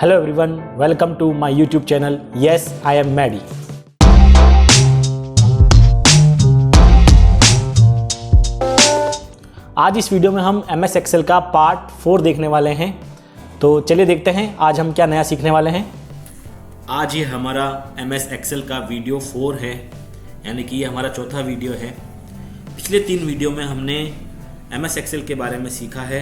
Hello everyone, welcome to my YouTube channel. Yes, I am Maddie. आज इस video में हम MS Excel का पार्ट 4 देखने वाले हैं। तो चलिए देखते हैं आज हम क्या नया सीखने वाले हैं। आज ये हमारा MS Excel का वीडियो 4 है, यानी कि ये हमारा चौथा वीडियो है। पिछले 3 वीडियो में हमने MS Excel के बारे में सीखा है,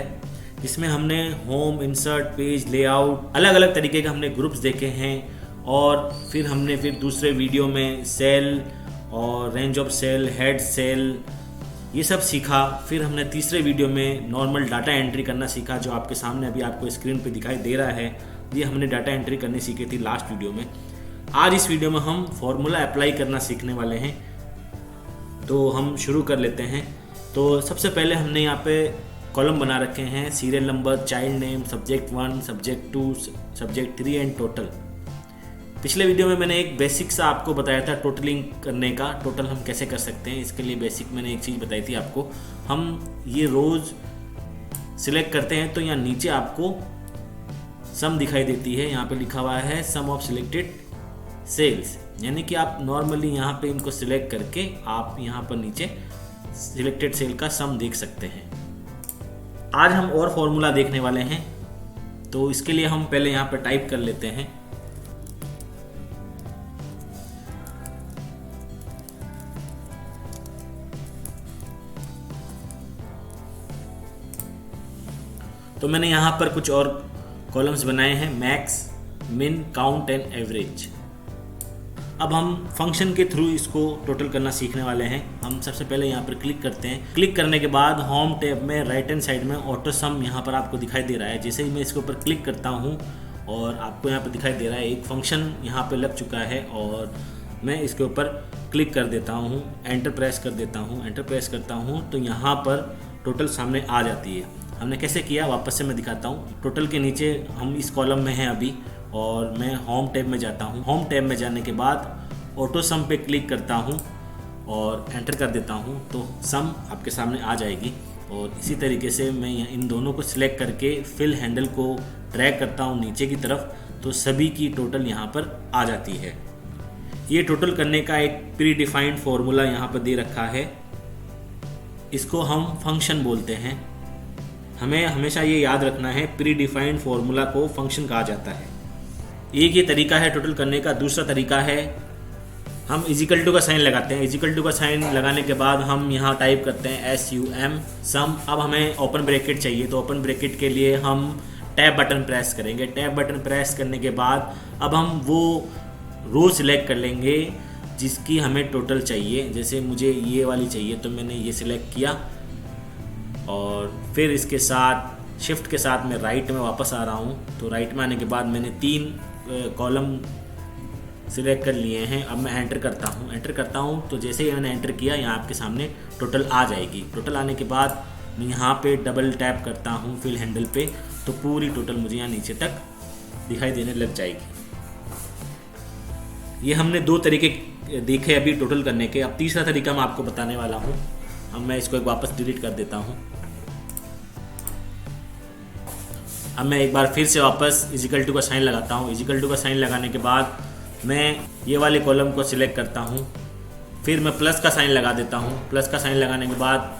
जिसमें हमने होम, इंसर्ट, पेज, लेआउट, अलग अलग तरीके के हमने ग्रुप्स देखे हैं। और फिर हमने दूसरे वीडियो में सेल और range of cell, head cell, ये सब सीखा। फिर हमने तीसरे वीडियो में नॉर्मल डाटा एंट्री करना सीखा, जो आपके सामने अभी आपको स्क्रीन पे दिखाई दे रहा है। ये हमने डाटा एंट्री करनी सीखी थी लास्ट वीडियो में। आज इस वीडियो में हम फॉर्मूला अप्लाई करना सीखने वाले हैं। तो हम शुरू कर लेते हैं। तो सबसे पहले हमने यहाँ पे कॉलम बना रखे हैं, serial number, child name, subject 1, subject 2, subject 3 and total. पिछले वीडियो में मैंने एक बेसिक सा आपको बताया था टोटलिंग करने का, टोटल हम कैसे कर सकते हैं। इसके लिए बेसिक मैंने एक चीज़ बताई थी आपको। हम ये रोज़ सिलेक्ट करते हैं तो यहाँ नीचे आपको सम दिखाई देती है। यहाँ पे लिखा हुआ है सम ऑफ सिलेक्टेड सेल्स, यानी कि आप नॉर्मली यहाँ पे इनको सिलेक्ट करके आप यहाँ पर नीचे सिलेक्टेड सेल का सम देख सकते हैं। आज हम और फॉर्मूला देखने वाले हैं, तो इसके लिए हम पहले यहाँ पर टाइप कर लेते हैं। तो मैंने यहाँ पर कुछ और कॉलम्स बनाए हैं, मैक्स, मिन, काउंट एंड एवरेज। अब हम फंक्शन के थ्रू इसको टोटल करना सीखने वाले हैं। हम सबसे पहले यहाँ पर क्लिक करते हैं। क्लिक करने के बाद होम टैब में राइट हैंड साइड में ऑटो सम यहाँ पर आपको दिखाई दे रहा है। जैसे ही मैं इसके ऊपर क्लिक करता हूँ और आपको यहाँ पर दिखाई दे रहा है एक फंक्शन यहाँ पर लग चुका है, और मैं इसके ऊपर क्लिक कर देता हूँ, एंटर प्रेस कर देता हूँ। एंटर प्रेस करता हूँ तो यहाँ पर टोटल सामने आ जाती है। हमने कैसे किया वापस से मैं दिखाता हूँ। टोटल के नीचे हम इस कॉलम में हैं अभी, और मैं होम टैब में जाता हूँ। होम टैब में जाने के बाद ऑटो सम पे क्लिक करता हूँ और एंटर कर देता हूँ, तो सम आपके सामने आ जाएगी। और इसी तरीके से मैं इन दोनों को सिलेक्ट करके फिल हैंडल को ड्रैग करता हूँ नीचे की तरफ, तो सभी की टोटल यहाँ पर आ जाती है। ये टोटल करने का एक प्री डिफाइंड फॉर्मूला यहाँ पर दे रखा है, इसको हम फंक्शन बोलते हैं। हमें हमेशा ये याद रखना है, प्री डिफाइंड फॉर्मूला को फंक्शन कहा जाता है। एक ये तरीका है टोटल करने का। दूसरा तरीका है हम इजिकल टू का साइन लगाते हैं। इजिकल टू का साइन लगाने के बाद हम यहाँ टाइप करते हैं SUM सम। अब हमें ओपन ब्रैकेट चाहिए, तो ओपन ब्रैकेट के लिए हम टैब बटन प्रेस करेंगे। टैब बटन प्रेस करने के बाद अब हम वो रो सिलेक्ट कर लेंगे जिसकी हमें टोटल चाहिए। जैसे मुझे ये वाली चाहिए, तो मैंने ये सिलेक्ट किया, और फिर इसके साथ शिफ्ट के साथ मैं राइट में वापस आ रहा हूँ। तो राइट में आने के बाद मैंने 3 कॉलम सिलेक्ट कर लिए हैं। अब मैं एंटर करता हूँ। एंटर करता हूँ तो जैसे ही मैंने एंटर किया, यहाँ आपके सामने टोटल आ जाएगी। टोटल आने के बाद मैं यहाँ पे डबल टैप करता हूँ फिल हैंडल पे, तो पूरी टोटल मुझे यहाँ नीचे तक दिखाई देने लग जाएगी। ये हमने 2 तरीके देखे अभी टोटल करने के। अब तीसरा तरीका मैं आपको बताने वाला हूँ। अब मैं इसको एक वापस डिलीट कर देता हूँ। अब मैं एक बार फिर से वापस इजिकल टू का साइन लगाता हूँ। इजिकल टू का साइन लगाने के बाद मैं ये वाले कॉलम को सिलेक्ट करता हूँ। फिर मैं प्लस का साइन लगा देता हूँ। प्लस का साइन लगाने के बाद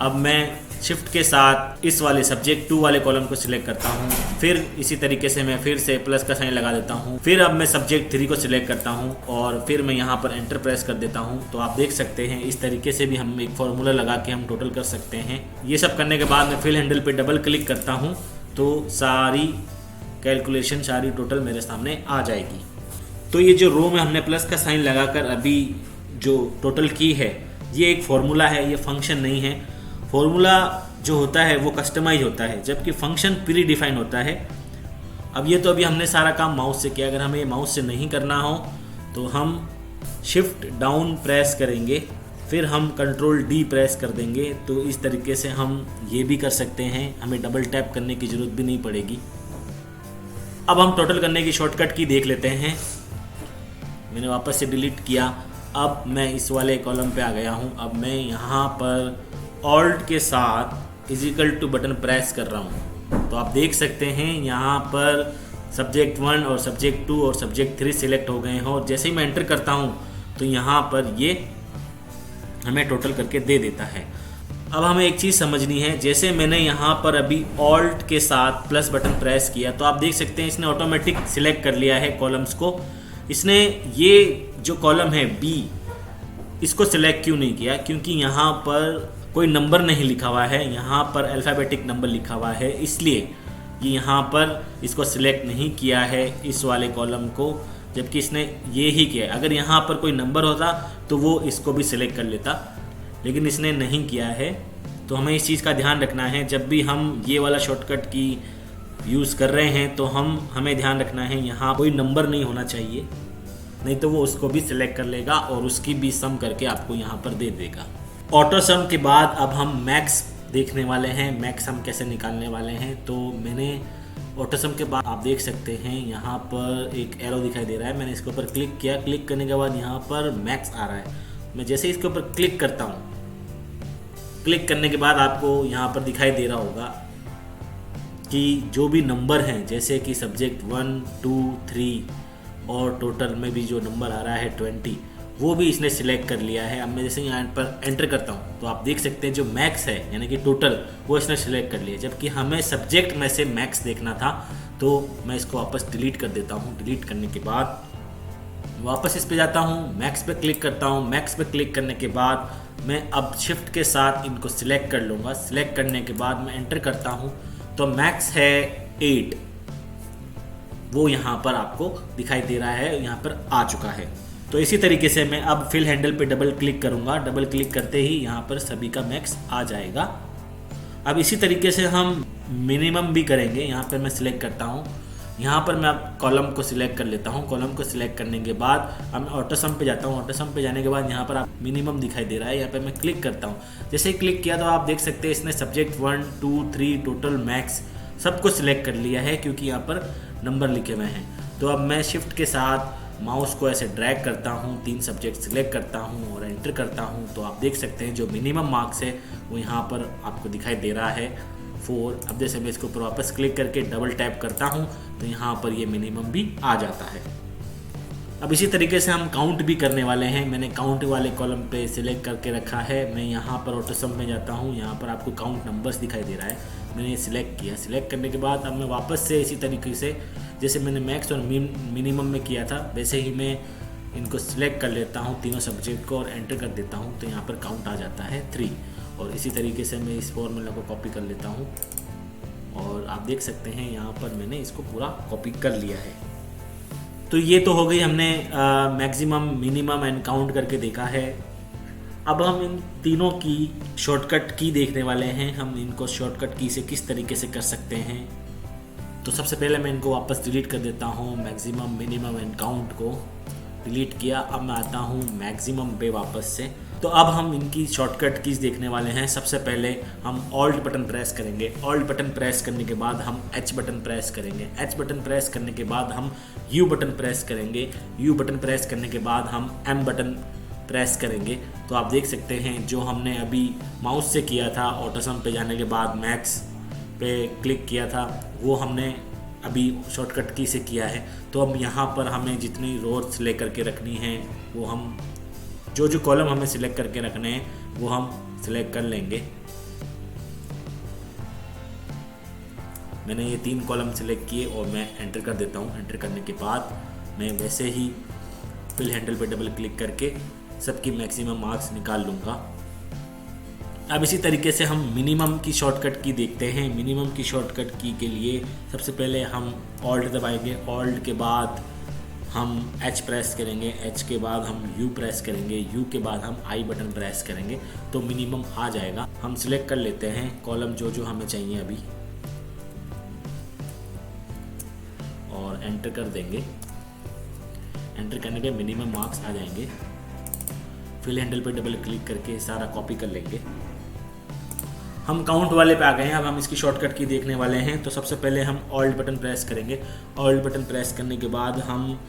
अब मैं शिफ्ट के साथ इस वाले सब्जेक्ट 2 वाले कॉलम को सिलेक्ट करता हूँ। फिर इसी तरीके से मैं फिर से प्लस का साइन लगा देता हूँ। फिर अब मैं सब्जेक्ट 3 को सिलेक्ट करता हूँ, और फिर मैं यहाँ पर एंटर प्रेस कर देता हूँ। तो आप देख सकते हैं इस तरीके से भी हम एक फॉर्मूला लगा के हम टोटल कर सकते हैं। ये सब करने के बाद मैं फिल हैंडल पे डबल क्लिक करता हूँ, तो सारी कैलकुलेशन, सारी टोटल मेरे सामने आ जाएगी। तो ये जो रो में हमने प्लस का साइन लगाकर अभी जो टोटल की है, ये एक फॉर्मूला है, ये फंक्शन नहीं है। फॉर्मूला जो होता है वो कस्टमाइज होता है, जबकि फंक्शन प्री डिफाइन होता है। अब ये तो अभी हमने सारा काम माउस से किया। अगर हमें माउस से नहीं करना हो तो हम शिफ्ट डाउन प्रेस करेंगे, फिर हम कंट्रोल D प्रेस कर देंगे। तो इस तरीके से हम ये भी कर सकते हैं, हमें डबल टैप करने की ज़रूरत भी नहीं पड़ेगी। अब हम टोटल करने की शॉर्टकट की देख लेते हैं। मैंने वापस से डिलीट किया। अब मैं इस वाले कॉलम पे आ गया हूँ। अब मैं यहाँ पर ऑल्ट के साथ इजिकल टू बटन प्रेस कर रहा हूँ, तो आप देख सकते हैं यहाँ पर सब्जेक्ट 1 और सब्जेक्ट 2 और सब्जेक्ट 3 सिलेक्ट हो गए हैं, और जैसे ही मैं एंटर करता हूँ तो यहाँ पर ये हमें टोटल करके दे देता है। अब हमें एक चीज़ समझनी है, जैसे मैंने यहाँ पर अभी ऑल्ट के साथ प्लस बटन प्रेस किया तो आप देख सकते हैं इसने ऑटोमेटिक सिलेक्ट कर लिया है कॉलम्स को। इसने ये जो कॉलम है बी, इसको सिलेक्ट क्यों नहीं किया? क्योंकि यहाँ पर कोई नंबर नहीं लिखा हुआ है, यहाँ पर अल्फ़ाबेटिक नंबर लिखा हुआ है, इसलिए ये यहाँ पर इसको सिलेक्ट नहीं किया है इस वाले कॉलम को, जबकि इसने ये ही किया है। अगर यहाँ पर कोई नंबर होता तो वो इसको भी सिलेक्ट कर लेता, लेकिन इसने नहीं किया है। तो हमें इस चीज़ का ध्यान रखना है, जब भी हम ये वाला शॉर्टकट की यूज़ कर रहे हैं तो हमें ध्यान रखना है यहाँ कोई नंबर नहीं होना चाहिए, नहीं तो वो उसको भी सिलेक्ट कर लेगा और उसकी भी सम करके आपको यहाँ पर दे देगा। ऑटो सम के बाद अब हम मैक्स देखने वाले हैं, मैक्स हम कैसे निकालने वाले हैं। तो मैंने ऑटो सम के बाद आप देख सकते हैं यहाँ पर एक एरो दिखाई दे रहा है, मैंने इसके ऊपर क्लिक किया। क्लिक करने के बाद यहाँ पर मैक्स आ रहा है, मैं जैसे ही इसके ऊपर क्लिक करता हूँ, क्लिक करने के बाद आपको यहाँ पर दिखाई दे रहा होगा कि जो भी नंबर हैं, जैसे कि सब्जेक्ट 1, 2, 3 और टोटल में भी जो नंबर आ रहा है 20, वो भी इसने सिलेक्ट कर लिया है। अब मैं जैसे यहाँ पर एंटर करता हूँ तो आप देख सकते हैं जो मैक्स है यानी कि टोटल, वो इसने सिलेक्ट कर लिया। जबकि हमें सब्जेक्ट में से मैक्स देखना था, तो मैं इसको वापस डिलीट कर देता हूँ। डिलीट करने के बाद वापस इस पे जाता हूँ, मैक्स पे क्लिक करता हूँ। मैक्स पे क्लिक करने के बाद मैं अब शिफ्ट के साथ इनको सिलेक्ट कर लूँगा। सिलेक्ट करने के बाद मैं एंटर करता हूँ तो मैक्स है 8, वो यहाँ पर आपको दिखाई दे रहा है, यहाँ पर आ चुका है। तो इसी तरीके से मैं अब फिल हैंडल पे डबल क्लिक करूँगा। डबल क्लिक करते ही यहाँ पर सभी का मैक्स आ जाएगा। अब इसी तरीके से हम मिनिमम भी करेंगे। यहाँ पर मैं सिलेक्ट करता हूँ, यहाँ पर मैं अब कॉलम को सिलेक्ट कर लेता हूँ। कॉलम को सिलेक्ट करने के बाद अब मैं ऑटो सम पे जाता हूँ। ऑटो सम पे जाने के बाद यहाँ पर आप मिनिमम दिखाई दे रहा है, यहाँ पर मैं क्लिक करता हूँ। जैसे ही क्लिक किया तो आप देख सकते हैं इसने सब्जेक्ट 1, 2, 3 टोटल मैक्स सबको सिलेक्ट कर लिया है, क्योंकि यहाँ पर नंबर लिखे हुए हैं। तो अब मैं शिफ्ट के साथ माउस को ऐसे ड्रैग करता हूँ, 3 सब्जेक्ट सिलेक्ट करता हूँ और एंटर करता हूँ। तो आप देख सकते हैं जो मिनिमम मार्क्स है वो यहाँ पर आपको दिखाई दे रहा है 4। अब जैसे मैं इसके ऊपर वापस क्लिक करके डबल टैप करता हूँ तो यहाँ पर ये मिनिमम भी आ जाता है। अब इसी तरीके से हम काउंट भी करने वाले हैं। मैंने काउंट वाले कॉलम पे सिलेक्ट करके रखा है। मैं यहाँ पर ऑटो सम में जाता हूँ, यहाँ पर आपको काउंट नंबर्स दिखाई दे रहा है, मैंने ये सिलेक्ट किया। सिलेक्ट करने के बाद अब मैं वापस से इसी तरीके से जैसे मैंने मैक्स और मिनिमम में किया था वैसे ही मैं इनको सिलेक्ट कर लेता हूँ तीनों सब्जेक्ट को और एंटर कर देता हूँ। तो यहाँ पर काउंट आ जाता है 3। और इसी तरीके से मैं इस फॉर्मूला को कॉपी कर लेता हूँ और आप देख सकते हैं यहाँ पर मैंने इसको पूरा कॉपी कर लिया है। तो ये तो हो गई, हमने मैक्सिमम, मिनिमम एंड काउंट करके देखा है। अब हम इन तीनों की शॉर्टकट की देखने वाले हैं, हम इनको शॉर्टकट की से किस तरीके से कर सकते हैं। तो सबसे पहले मैं इनको वापस डिलीट कर देता हूँ। मैक्सिमम, मिनिमम एंड काउंट को डिलीट किया। अब मैं आता हूँ मैक्सिमम पे वापस से। तो अब हम इनकी शॉर्टकट कीज़ देखने वाले हैं। सबसे पहले हम ऑल्ट बटन प्रेस करेंगे। ऑल्ट बटन प्रेस करने के बाद हम एच बटन प्रेस करेंगे। एच बटन प्रेस करने के बाद हम यू बटन प्रेस करेंगे। यू बटन प्रेस करने के बाद हम एम बटन प्रेस करेंगे। तो आप देख सकते हैं जो हमने अभी माउस से किया था, ऑटो सम पे जाने के बाद मैक्स पे क्लिक किया था, वो हमने अभी शॉर्टकट की से किया है। तो अब यहाँ पर हमें जितनी रोज सिलेक्ट करके रखनी है वो हम जो कॉलम हमें सिलेक्ट करके रखने हैं वो हम सिलेक्ट कर लेंगे। मैंने ये 3 कॉलम सिलेक्ट किए और मैं एंटर कर देता हूँ। एंटर करने के बाद मैं वैसे ही फिल हैंडल पे डबल क्लिक करके सबकी मैक्सिमम मार्क्स निकाल लूँगा। अब इसी तरीके से हम मिनिमम की शॉर्टकट की देखते हैं। मिनिमम की शॉर्टकट की के लिए सबसे पहले हम ऑल्ट दबाएंगे। ऑल्ट के बाद हम एच प्रेस करेंगे। एच के बाद हम यू प्रेस करेंगे। यू के बाद हम आई बटन प्रेस करेंगे तो मिनिमम आ जाएगा। हम सिलेक्ट कर लेते हैं कॉलम जो हमें चाहिए अभी और एंटर कर देंगे। एंटर करने के मिनिमम मार्क्स आ जाएंगे। फिल हैंडल पर डबल क्लिक करके सारा कॉपी कर लेंगे। हम काउंट वाले पे आ गए हैं। अब हम इसकी शॉर्टकट की देखने वाले हैं। तो सबसे पहले हम ऑल्ट बटन प्रेस करेंगे। ऑल्ट बटन प्रेस करने के बाद हम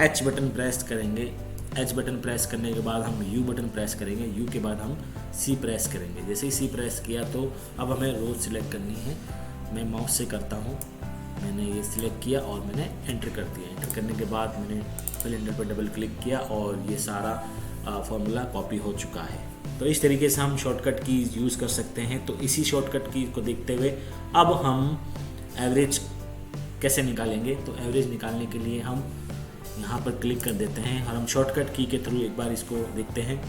एच बटन प्रेस करेंगे। एच बटन प्रेस करने के बाद हम यू बटन प्रेस करेंगे। यू के बाद हम सी प्रेस करेंगे। जैसे ही सी प्रेस किया तो अब हमें रोज सिलेक्ट करनी है। मैं माउस से करता हूँ मैंने ये सिलेक्ट किया और मैंने एंटर कर दिया। एंटर करने के बाद मैंने फिल हैंडल पर डबल क्लिक किया और ये सारा फॉर्मूला कॉपी हो चुका है। तो इस तरीके से हम शॉर्टकट की यूज़ कर सकते हैं। तो इसी शॉर्टकट की को देखते हुए अब हम एवरेज कैसे निकालेंगे। तो एवरेज निकालने के लिए हम यहाँ पर क्लिक कर देते हैं और हम शॉर्टकट की के थ्रू एक बार इसको देखते हैं।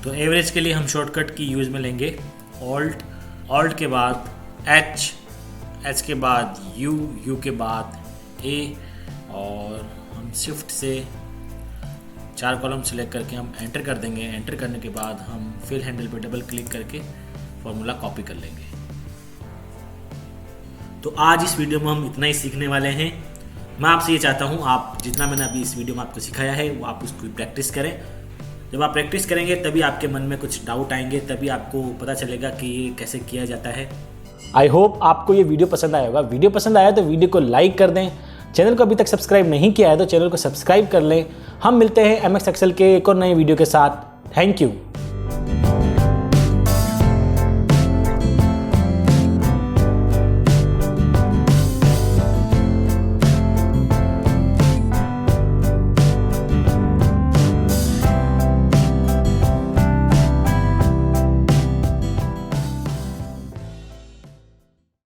तो एवरेज के लिए हम शॉर्टकट की यूज़ में लेंगे ऑल्ट के बाद एच के बाद यू के बाद ए, और हम शिफ्ट से 4 कॉलम सेलेक्ट करके हम एंटर कर देंगे। एंटर करने के बाद हम फिल हैंडल पर डबल क्लिक करके फॉर्मूला कॉपी कर लेंगे। तो आज इस वीडियो में हम इतना ही सीखने वाले हैं। मैं आपसे ये चाहता हूँ आप जितना मैंने अभी इस वीडियो में आपको सिखाया है वो आप उसको प्रैक्टिस करें। जब आप प्रैक्टिस करेंगे तभी आपके मन में कुछ डाउट आएंगे, तभी आपको पता चलेगा कि ये कैसे किया जाता है। आई होप आपको ये वीडियो पसंद आया होगा। वीडियो पसंद आया तो वीडियो को लाइक कर दें। चैनल को अभी तक सब्सक्राइब नहीं किया है तो चैनल को सब्सक्राइब कर लें। हम मिलते हैं MX Excel के एक और नए वीडियो के साथ। Thank you.